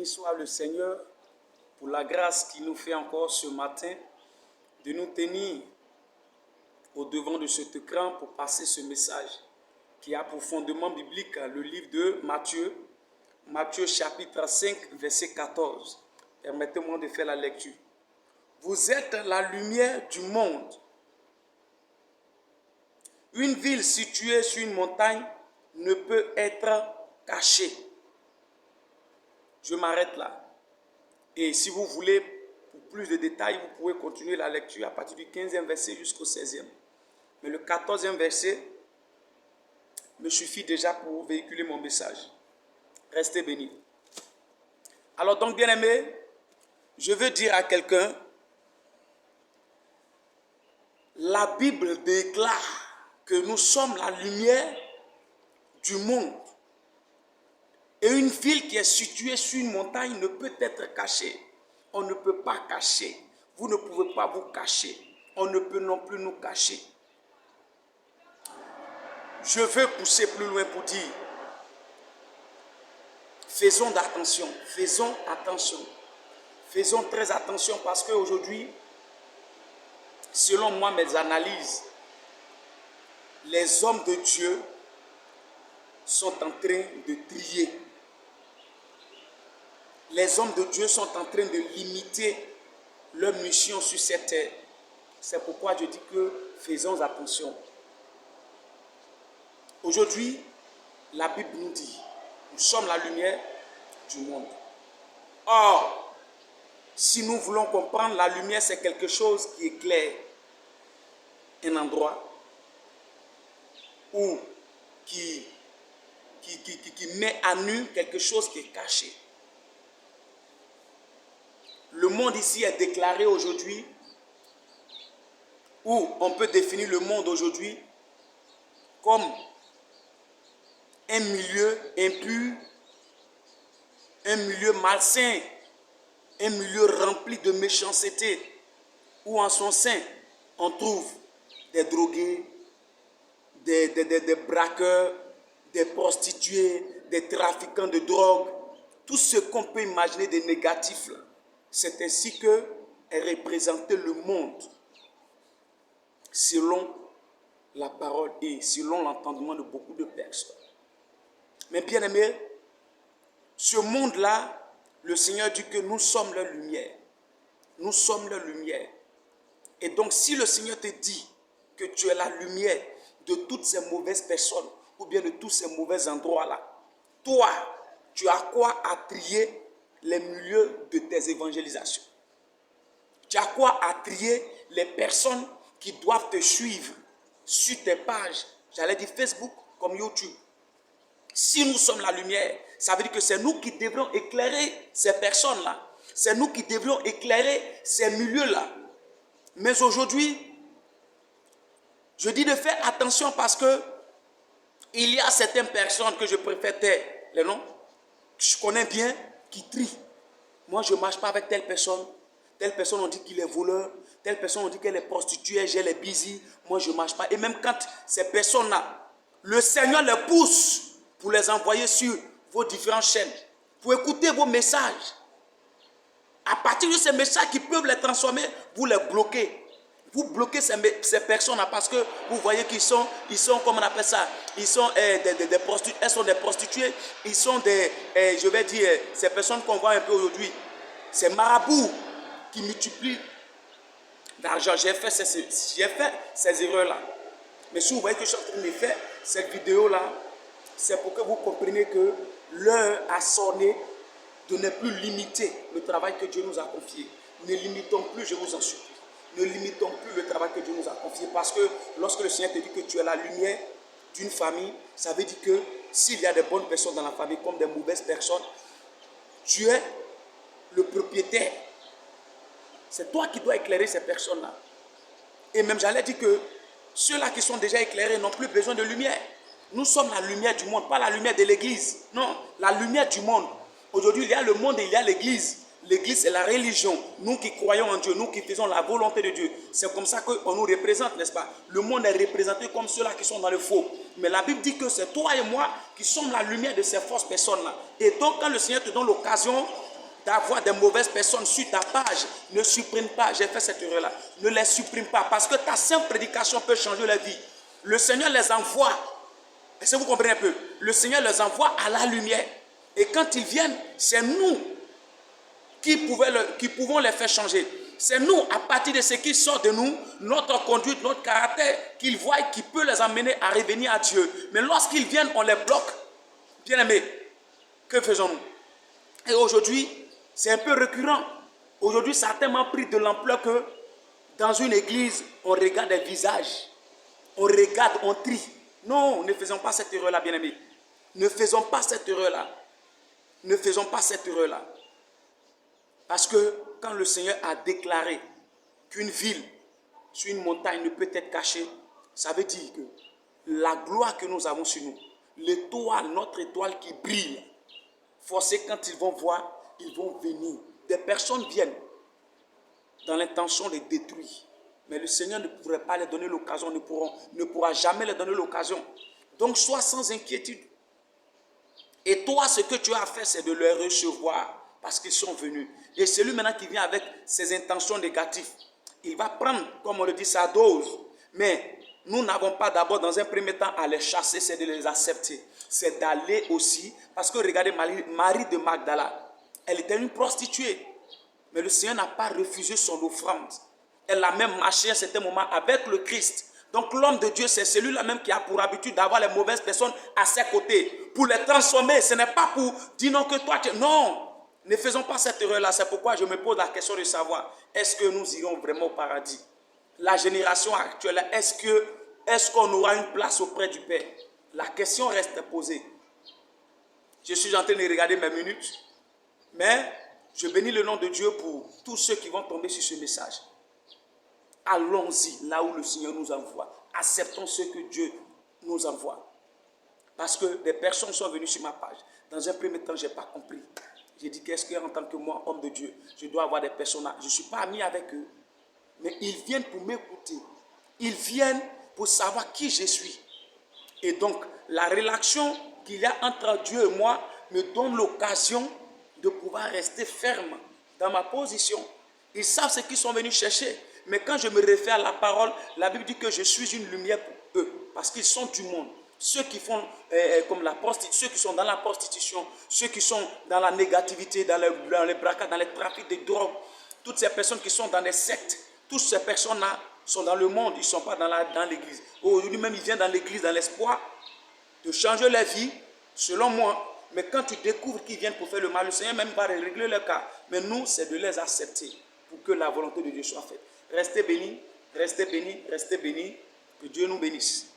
Béni soit le Seigneur pour la grâce qu'il nous fait encore ce matin de nous tenir au devant de cet écran pour passer ce message qui a pour fondement biblique le livre de Matthieu, Matthieu chapitre 5, verset 14. Permettez-moi de faire la lecture. Vous êtes la lumière du monde. Une ville située sur une montagne ne peut être cachée. Je m'arrête là. Et si vous voulez, pour plus de détails, vous pouvez continuer la lecture à partir du 15e verset jusqu'au 16e. Mais le 14e verset me suffit déjà pour véhiculer mon message. Restez bénis. Alors donc, bien-aimés, je veux dire à quelqu'un, la Bible déclare que nous sommes la lumière du monde. Et une ville qui est située sur une montagne ne peut être cachée. On ne peut pas cacher. Vous ne pouvez pas vous cacher. On ne peut non plus nous cacher. Je veux pousser plus loin pour dire, faisons attention, faisons attention. Faisons très attention parce qu'aujourd'hui, selon moi, mes analyses, les hommes de Dieu sont en train de trier. Les hommes de Dieu sont en train de limiter leur mission sur cette terre. C'est pourquoi je dis que faisons attention. Aujourd'hui, la Bible nous dit, nous sommes la lumière du monde. Or, si nous voulons comprendre, la lumière c'est quelque chose qui éclaire un endroit ou qui met à nu quelque chose qui est caché. Le monde ici est déclaré aujourd'hui, ou on peut définir le monde aujourd'hui comme un milieu impur, un milieu malsain, un milieu rempli de méchanceté, où en son sein, on trouve des drogués, des braqueurs, des prostituées, des trafiquants de drogue, tout ce qu'on peut imaginer de négatif. C'est ainsi que est représenté le monde selon la parole et selon l'entendement de beaucoup de personnes. Mais bien aimé, ce monde-là, le Seigneur dit que nous sommes leur lumière. Nous sommes leur lumière. Et donc si le Seigneur te dit que tu es la lumière de toutes ces mauvaises personnes ou bien de tous ces mauvais endroits-là, toi, tu as quoi à trier les milieux de tes évangélisations. Tu as quoi à trier les personnes qui doivent te suivre sur tes pages, j'allais dire Facebook comme YouTube. Si nous sommes la lumière, ça veut dire que c'est nous qui devrons éclairer ces personnes-là. C'est nous qui devrions éclairer ces milieux-là. Mais aujourd'hui, je dis de faire attention parce que il y a certaines personnes que je préfère taire les noms, que je connais bien, qui trient. Moi, je ne marche pas avec telle personne. Telle personne, on dit qu'il est voleur. Telle personne, on dit qu'elle est prostituée, elle est busy. Moi, je ne marche pas. Et même quand ces personnes-là, le Seigneur les pousse pour les envoyer sur vos différentes chaînes, pour écouter vos messages. À partir de ces messages qui peuvent les transformer, vous les bloquez. Vous bloquez ces personnes-là parce que vous voyez qu'ils sont, comment on appelle ça, ils sont des prostituées, elles sont des prostituées, ils sont des, je vais dire, ces personnes qu'on voit un peu aujourd'hui, ces marabouts qui multiplient l'argent. J'ai fait ces erreurs-là. Mais si vous voyez que je suis en train de faire cette vidéo-là, c'est pour que vous compreniez que l'heure a sonné de ne plus limiter le travail que Dieu nous a confié. Ne limitons plus, je vous en supplie. Ne limitons plus le travail que Dieu nous a confié. Parce que lorsque le Seigneur te dit que tu es la lumière d'une famille, ça veut dire que s'il y a des bonnes personnes dans la famille comme des mauvaises personnes, tu es le propriétaire. C'est toi qui dois éclairer ces personnes-là. Et même j'allais dire que ceux-là qui sont déjà éclairés n'ont plus besoin de lumière. Nous sommes la lumière du monde, pas la lumière de l'église. Non, la lumière du monde. Aujourd'hui, il y a le monde et il y a l'église. L'église, c'est la religion. Nous qui croyons en Dieu, nous qui faisons la volonté de Dieu. C'est comme ça qu'on nous représente, n'est-ce pas? Le monde est représenté comme ceux-là qui sont dans le faux. Mais la Bible dit que c'est toi et moi qui sommes la lumière de ces fausses personnes-là. Et donc, quand le Seigneur te donne l'occasion d'avoir des mauvaises personnes sur ta page. Ne supprime pas, j'ai fait cette erreur-là. Ne les supprime pas parce que ta simple prédication peut changer la vie. Le Seigneur les envoie. Est-ce que vous comprenez un peu? Le Seigneur les envoie à la lumière. Et quand ils viennent, c'est nous qui pouvons les faire changer. C'est nous, à partir de ce qui sort de nous, notre conduite, notre caractère, qu'ils voient, qui peut les amener à revenir à Dieu. Mais lorsqu'ils viennent, on les bloque. Bien aimés, que faisons-nous? Et aujourd'hui, c'est un peu récurrent. Aujourd'hui, ça a tellement pris de l'ampleur que dans une église, on regarde les visages. On regarde, on trie. Non, ne faisons pas cette erreur-là, bien aimés. Ne faisons pas cette erreur-là. Ne faisons pas cette erreur-là. Parce que quand le Seigneur a déclaré qu'une ville sur une montagne ne peut être cachée, ça veut dire que la gloire que nous avons sur nous, l'étoile, notre étoile qui brille, forcément quand ils vont voir, ils vont venir. Des personnes viennent dans l'intention de les détruire. Mais le Seigneur ne pourrait pas les donner l'occasion, ne pourra jamais les donner l'occasion. Donc sois sans inquiétude. Et toi, ce que tu as fait, c'est de les recevoir parce qu'ils sont venus. Et celui maintenant qui vient avec ses intentions négatives, il va prendre, comme on le dit, sa dose. Mais nous n'avons pas d'abord, dans un premier temps, à les chasser, c'est de les accepter. C'est d'aller aussi, parce que regardez, Marie de Magdala, elle était une prostituée. Mais le Seigneur n'a pas refusé son offrande. Elle a même marché à un certain moment avec le Christ. Donc l'homme de Dieu, c'est celui-là même qui a pour habitude d'avoir les mauvaises personnes à ses côtés. Pour les transformer, ce n'est pas pour dire non que toi, non. Ne faisons pas cette erreur-là. C'est pourquoi je me pose la question de savoir, est-ce que nous irons vraiment au paradis? La génération actuelle, est-ce qu'on aura une place auprès du Père? La question reste posée. Je suis en train de regarder mes minutes, mais je bénis le nom de Dieu pour tous ceux qui vont tomber sur ce message. Allons-y là où le Seigneur nous envoie. Acceptons ce que Dieu nous envoie. Parce que des personnes sont venues sur ma page. Dans un premier temps, je n'ai pas compris. J'ai dit, qu'est-ce qu'en tant que moi, homme de Dieu, je dois avoir des personnes. Je ne suis pas ami avec eux. Mais ils viennent pour m'écouter. Ils viennent pour savoir qui je suis. Et donc, la relation qu'il y a entre Dieu et moi me donne l'occasion de pouvoir rester ferme dans ma position. Ils savent ce qu'ils sont venus chercher. Mais quand je me réfère à la parole, la Bible dit que je suis une lumière pour eux. Parce qu'ils sont du monde. Ceux qui font comme la prostitution, ceux qui sont dans la prostitution, ceux qui sont dans la négativité, dans les braquages, dans les trafics de drogue, toutes ces personnes qui sont dans les sectes, toutes ces personnes-là sont dans le monde, ils ne sont pas dans l'église. Aujourd'hui même, ils viennent dans l'église dans l'espoir de changer leur vie, selon moi. Mais quand tu découvres qu'ils viennent pour faire le mal, le Seigneur même va régler leur cas. Mais nous, c'est de les accepter pour que la volonté de Dieu soit faite. Restez bénis, restez bénis, restez bénis. Que Dieu nous bénisse.